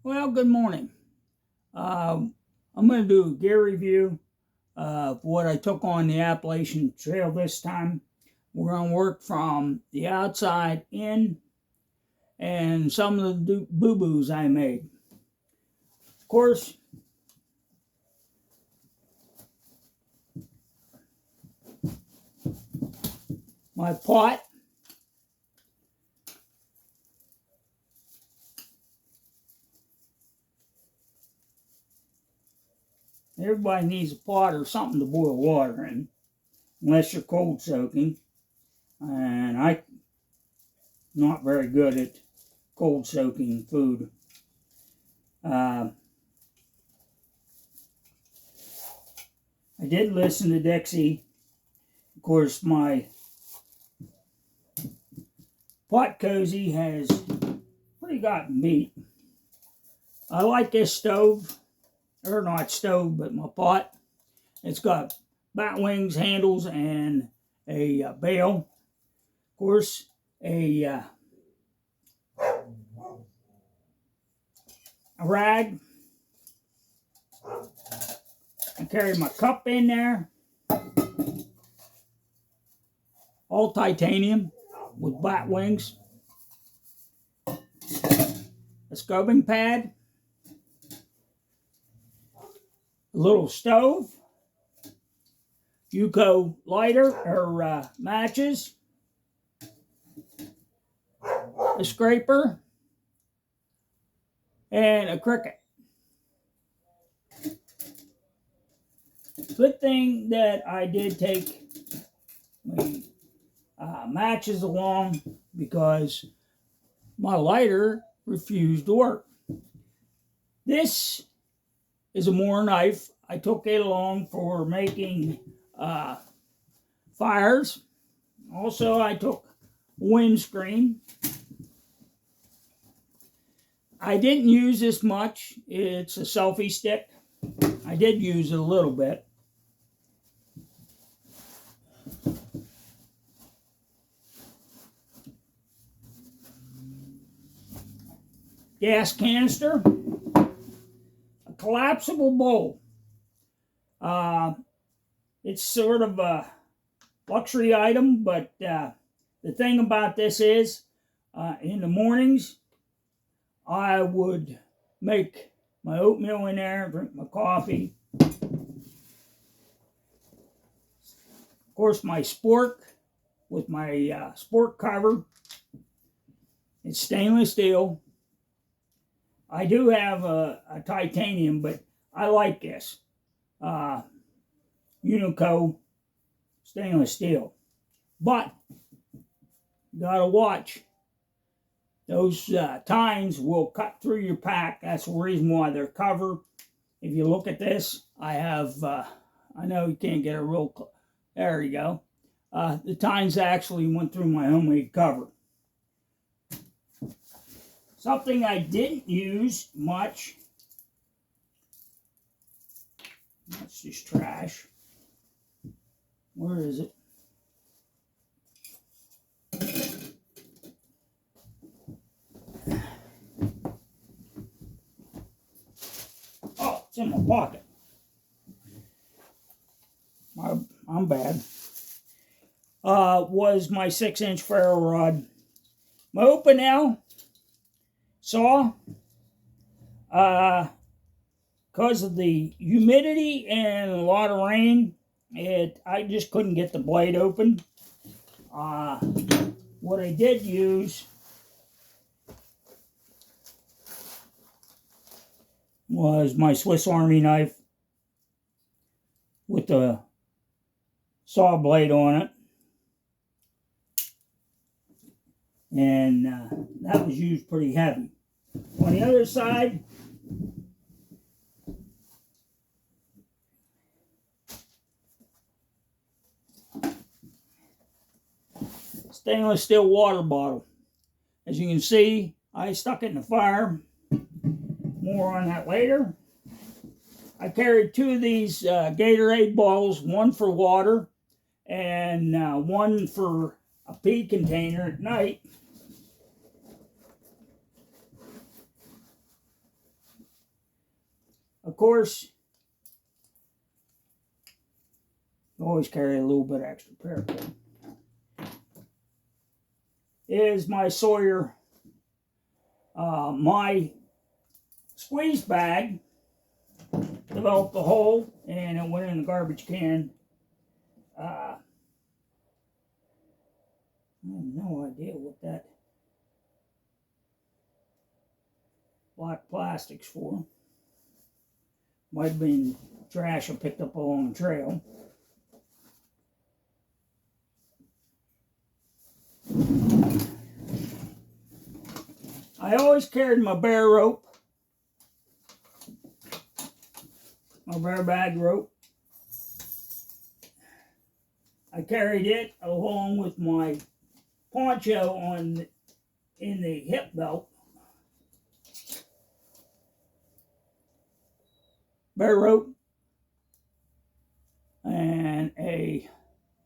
Well, good morning. I'm going to do a gear review of what I took on the Appalachian Trail this time. We're going to work from the outside in and some of the boo-boos I made. Of course, my pot. Everybody needs a pot or something to boil water in, unless you're cold soaking. And I'm not very good at cold soaking food. I did listen to Dixie. Of course, my pot cozy has pretty gotten beat. I like this stove, or not stove, but my pot. It's got bat wings, handles, and a bale. Of course, a rag. I carry my cup in there, all titanium with bat wings. A scrubbing pad, a little stove, Yuko lighter or matches, a scraper, and a cricket. Good thing that I did take my matches along because my lighter refused to work. This is a Moore knife. I took it along for making fires. Also, I took windscreen. I didn't use this much. It's a selfie stick. I did use it a little bit. Gas canister, a collapsible bowl. It's sort of a luxury item, but the thing about this is, in the mornings, I would make my oatmeal in there, drink my coffee. Of course, my spork with my spork cover. It's stainless steel. I do have a titanium, but I like this. Unico stainless steel. But you gotta watch. Those tines will cut through your pack. That's the reason why they're covered. If you look at this, I have, I know you can't get a real, there you go. The tines actually went through my homemade cover. Something I didn't use much, that's just trash. Where is it? Oh, it's in my pocket. I'm bad. Was my 6-inch ferro rod. My open L saw, because of the humidity and a lot of rain, I just couldn't get the blade open. What I did use was my Swiss Army knife with the saw blade on it. And that was used pretty heavy. On the other side, stainless steel water bottle. As you can see, I stuck it in the fire. More on that later. I carried 2 of these Gatorade bottles, one for water and one for a pea container at night. course, you always carry a little bit extra paracord. Is my Sawyer, my squeeze bag developed a hole and it went in the garbage can. I have no idea what that black plastic's for. Might have been trash I picked up along the trail. I always carried my bear rope, my bear bag rope. I carried it along with my poncho in the hip belt. Bear rope and a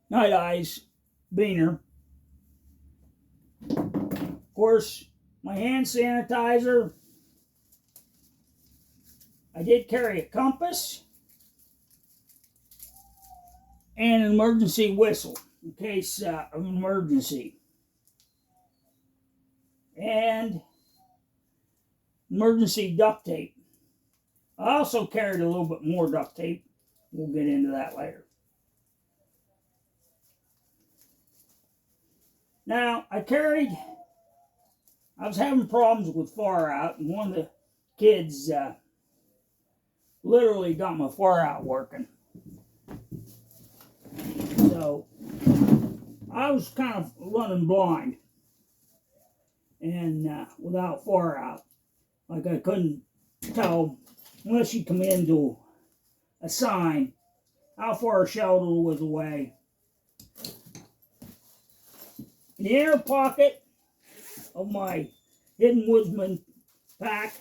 night eyes beaner. Of course, my hand sanitizer. I did carry a compass and an emergency whistle in case of an emergency. And emergency duct tape. I also carried a little bit more duct tape. We'll get into that later. Now, I was having problems with far out, and one of the kids literally got my far out working. So, I was kind of running blind and without far out. Like I couldn't tell, unless you come into a sign, how far a shelter was away. In the inner pocket of my Hidden Woodsman pack,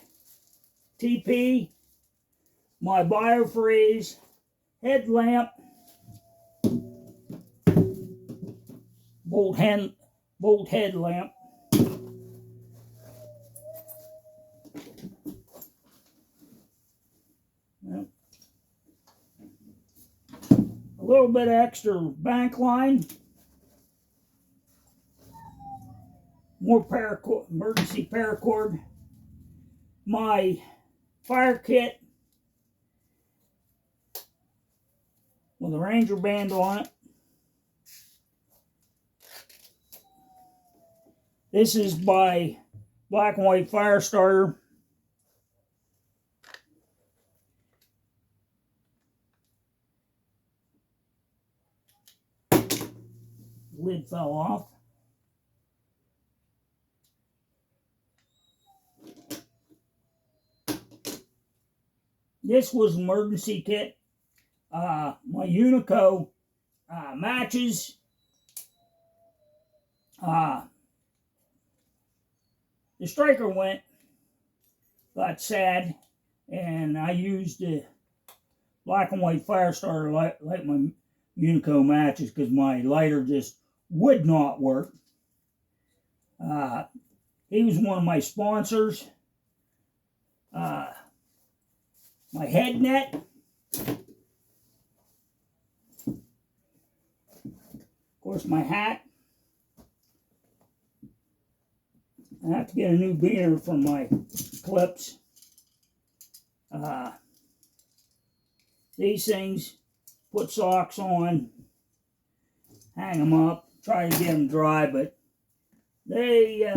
TP, my biofreeze, headlamp, bolt headlamp, a little bit of extra bank line, more paracord, emergency paracord, my fire kit with a Ranger band on it. This is by Black and White Fire Starter. Lid fell off. This was emergency kit. My Unico matches. The striker went, got sad, and I used the Black and White Fire Starter light my Unico matches because my lighter just would not work. He was one of my sponsors. My head net. Of course, my hat. I have to get a new beater for my clips. These things, put socks on, hang them up, try to get them dry, but they,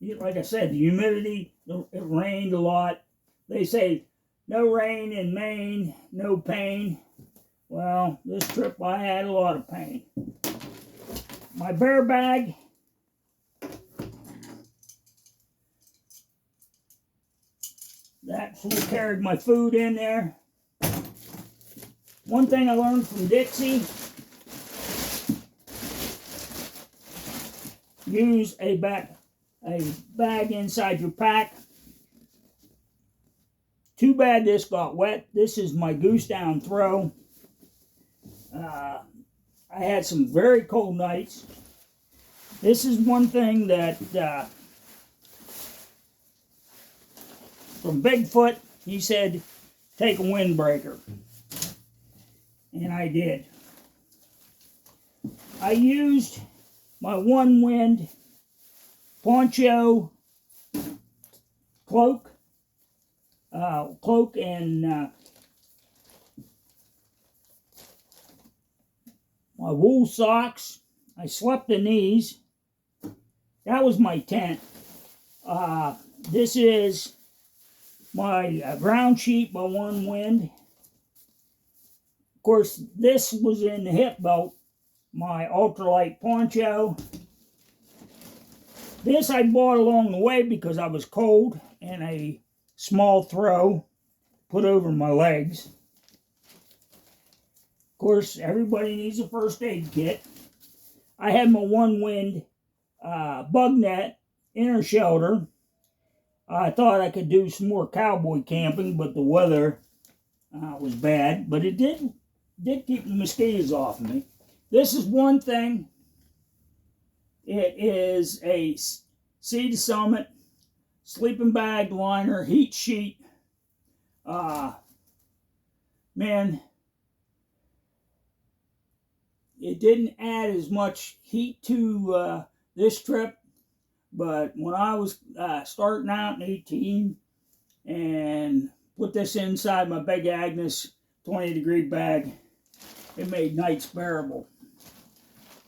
like I said, the humidity, it rained a lot. They say, no rain in Maine, no pain. Well, this trip I had a lot of pain. My bear bag. That's what carried my food in there. One thing I learned from Dixie, use a bag inside your pack. Too bad this got wet. This is my goose down throw. I had some very cold nights. This is one thing that from Bigfoot, he said, take a windbreaker. And I did. I used my one wind poncho cloak and my wool socks. I slept in these. That was my tent. This is my ground sheet by one wind. Of course, this was in the hip belt, my ultralight poncho. This I bought along the way because I was cold, and a small throw put over my legs. Of course, everybody needs a first aid kit. I had my one wind bug net inner shelter. I thought I could do some more cowboy camping, but the weather was bad. But it did keep the mosquitoes off me. This is one thing. It is a Sea to Summit sleeping bag liner heat sheet. Man, it didn't add as much heat to this trip, but when I was starting out in 18 and put this inside my Big Agnes 20-degree bag, it made nights bearable.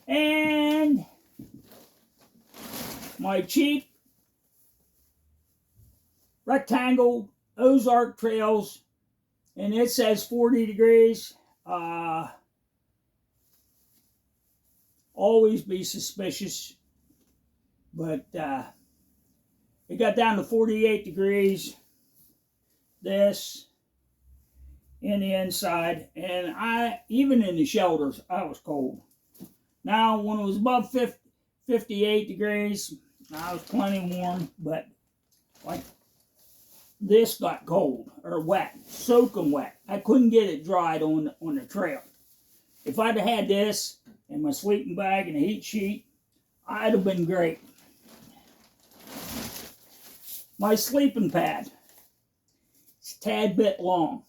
And my cheap rectangle Ozark Trails, and it says 40 degrees. Always be suspicious, but it got down to 48 degrees. This in the inside, and even in the shelters I was cold. Now when it was above 58 degrees, I was plenty warm, but like this got cold or wet, soaking wet. I couldn't get it dried on the trail. If I'd have had this and my sleeping bag and a heat sheet, I'd have been great. My sleeping pad, it's a tad bit long,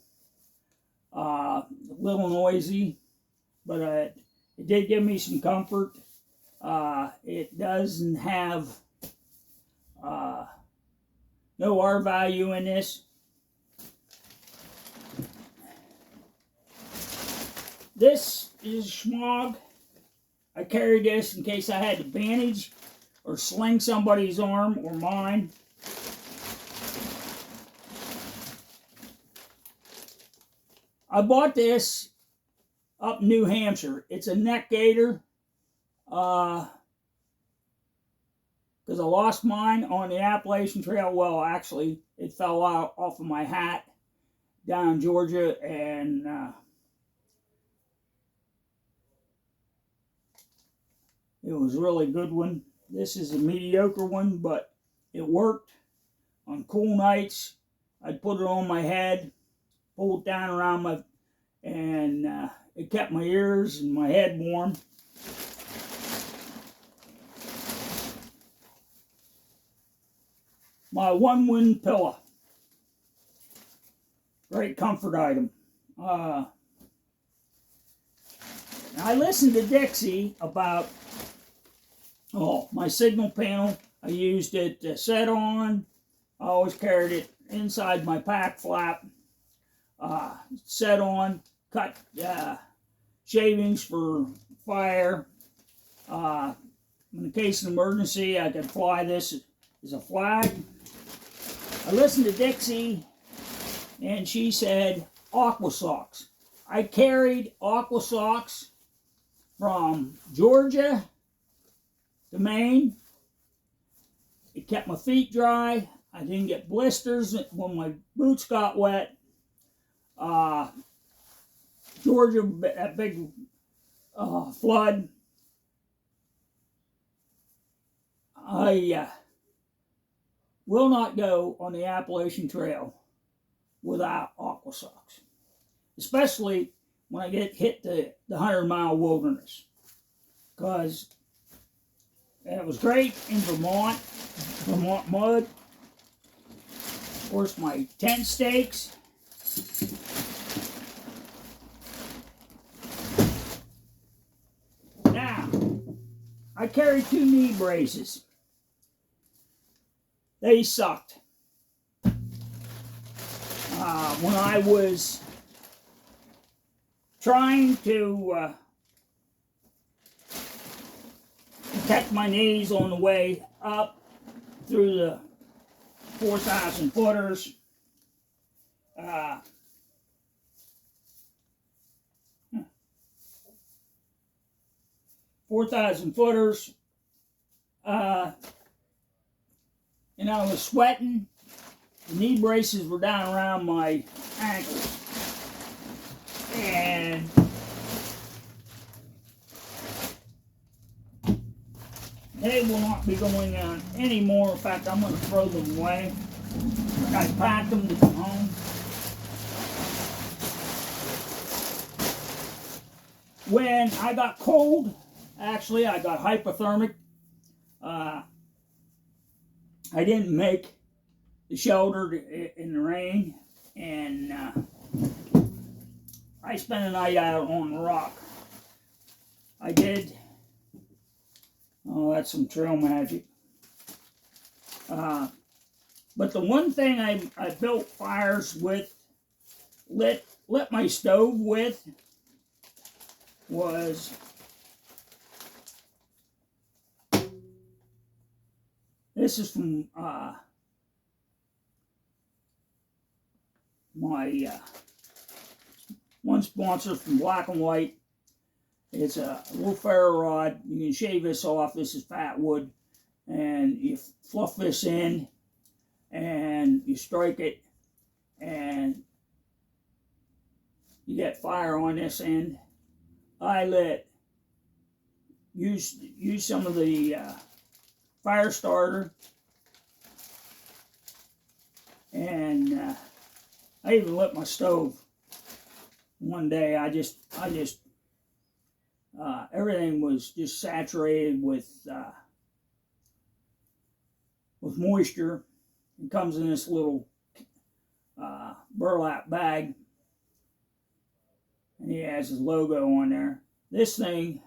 a little noisy, but it did give me some comfort. It doesn't have no R value in this. This is Schmog. I carry this in case I had to bandage or sling somebody's arm or mine. I bought this up in New Hampshire. It's a neck gaiter. Because I lost mine on the Appalachian Trail. Well, actually, it fell out off of my hat down in Georgia, and it was a really good one. This is a mediocre one, but it worked on cool nights. I'd put it on my head, pull it down around my, and it kept my ears and my head warm. My one wind pillow. Great comfort item. I listened to Dixie about my signal panel. I used it to set on. I always carried it inside my pack flap. Set on, cut shavings for fire. In the case of emergency, I could fly this as a flag. I listened to Dixie, and she said aqua socks. I carried aqua socks from Georgia to Maine. It kept my feet dry. I didn't get blisters when my boots got wet. Georgia, that big flood. I will not go on the Appalachian Trail without aqua socks, especially when I hit the 100-mile wilderness, because it was great in Vermont mud. Of course, my tent stakes, Now, I carry 2 knee braces. They sucked. When I was trying to protect my knees on the way up through the 4,000 footers, 4,000 footers, and I was sweating. The knee braces were down around my ankles, and they will not be going on anymore. In fact, I'm going to throw them away. I packed them to come home. When I got cold, actually I got hypothermic. I didn't make the shelter in the rain, and I spent a night out on the rock. I did. Oh, that's some trail magic. But the one thing I built fires with, lit my stove with, was this is from my one sponsor from Black and White. It's a little ferro rod. You can shave this off. This is fat wood, and you fluff this in, and you strike it, and you get fire on this end. I use some of the fire starter, and I even lit my stove one day. I just everything was just saturated with moisture. It comes in this little burlap bag, and he has his logo on there. This thing,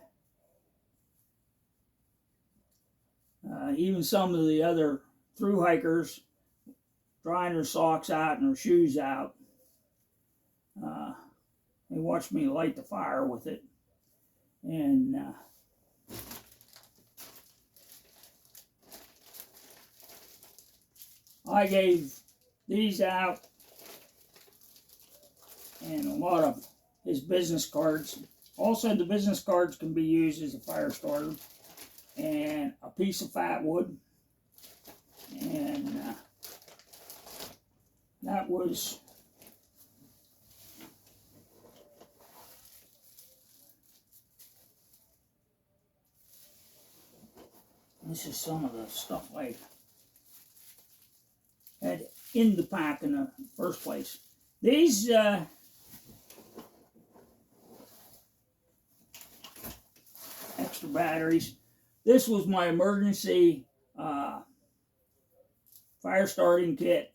even some of the other thru hikers drying their socks out and their shoes out, they watched me light the fire with it. And I gave these out, and a lot of his business cards. Also, the business cards can be used as a fire starter, and a piece of fat wood, and that was this is some of the stuff I had in the pack in the first place. These extra batteries. This was my emergency fire starting kit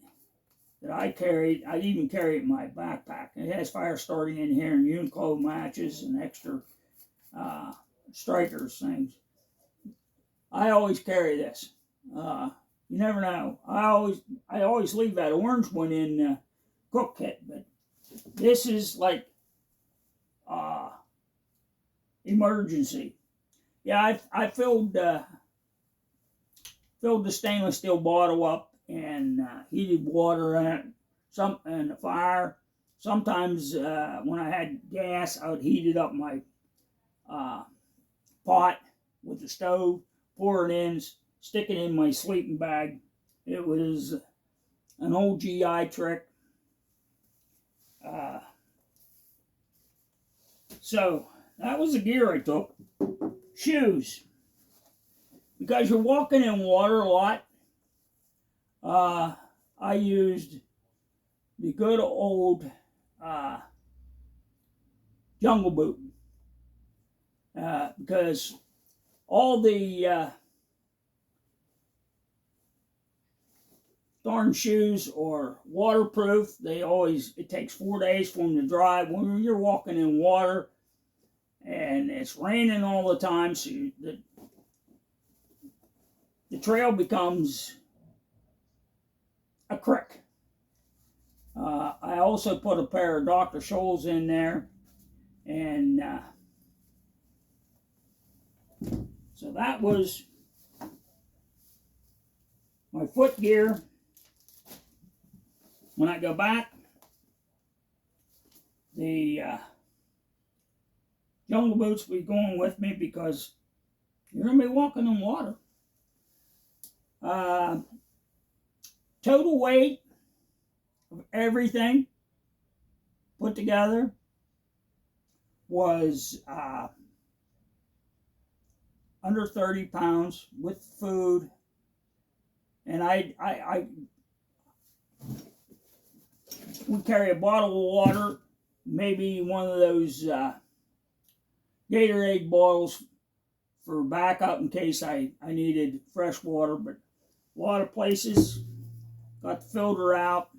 that I carried. I even carry it in my backpack. It has fire starting in here, and Uniqlo matches and extra strikers things. I always carry this. You never know. I always leave that orange one in the cook kit, but this is like emergency. Yeah, I filled the stainless steel bottle up and heated water in it. And the fire. Sometimes when I had gas, I would heat it up my pot with the stove, pour it in, stick it in my sleeping bag. It was an old GI trick. So that was the gear I took. Shoes. Because you're walking in water a lot, I used the good old jungle boot. Because all the darn shoes are waterproof. It takes 4 days for them to dry. When you're walking in water and it's raining all the time, so the trail becomes a creek. I also put a pair of Dr. Scholl's in there, and so that was my foot gear. When I go back, the jungle boots will be going with me because you're going to be walking in water. Total weight of everything put together was under 30 pounds with food, and I would carry a bottle of water, maybe one of those Gatorade bottles for backup in case I needed fresh water. But a lot of places got the filter out,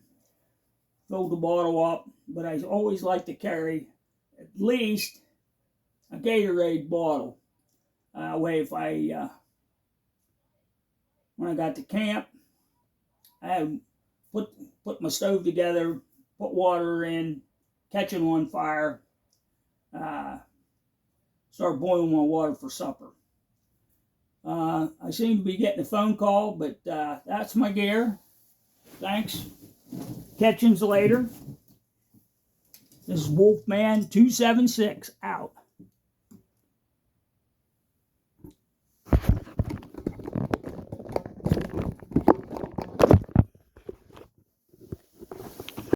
filled the bottle up, but I always like to carry at least a Gatorade bottle. Way if when I got to camp, I had put my stove together, put water in, catch it on fire, start boiling my water for supper. I seem to be getting a phone call, but that's my gear. Thanks. Catch yous later. This is Wolfman 276 out.